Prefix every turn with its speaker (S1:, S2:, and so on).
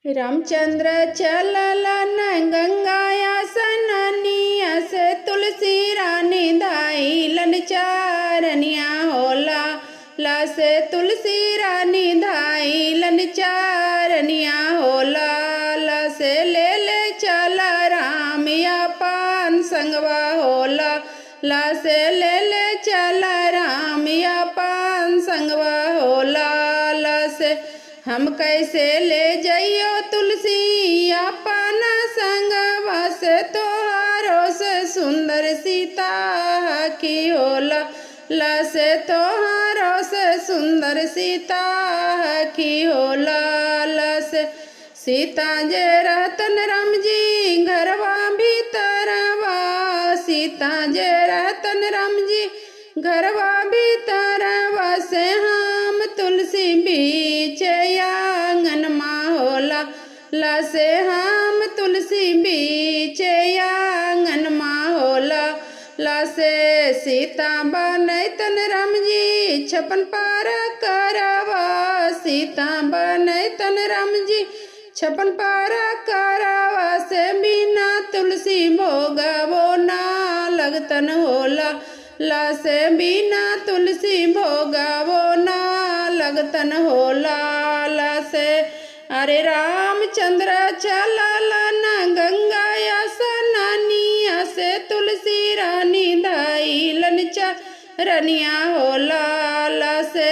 S1: रामचंद्र चललन गंगाया सननिया से तुलसी रानी धाइलन चारनिया होला ला से तुलसी रानी धाइलन चारनिया होला ला से ले चला रामिया पान संगवा होला ला से ले चला रामिया पान संगवा होला ला से हम कैसे ले जइयो तुलसी अपन संगवा से तोहारो से सुंदर सीता की होला ला से तोहारो से सुंदर सीता की होला ला से सीता जे रहतन राम जी घरवा भीतरवा सीता जे रहतन राम जी घरवा भीतरवा से हम तुलसी बीच आंगन माँ होला ला से हम तुलसी बीच आंगन माँ होला ला से सीता बनैतन राम जी छपन पार करवा सीता बनैतन राम जी छपन पार करवा से बिना तुलसी भोगवो ना लगतन होला ला से बिना तुलसी भोगवो ना लगतन होला ला से अरे रामचंद्र चललन गंगाया सननिया से तुलसी रानी धाइलन चारनिया होला ला से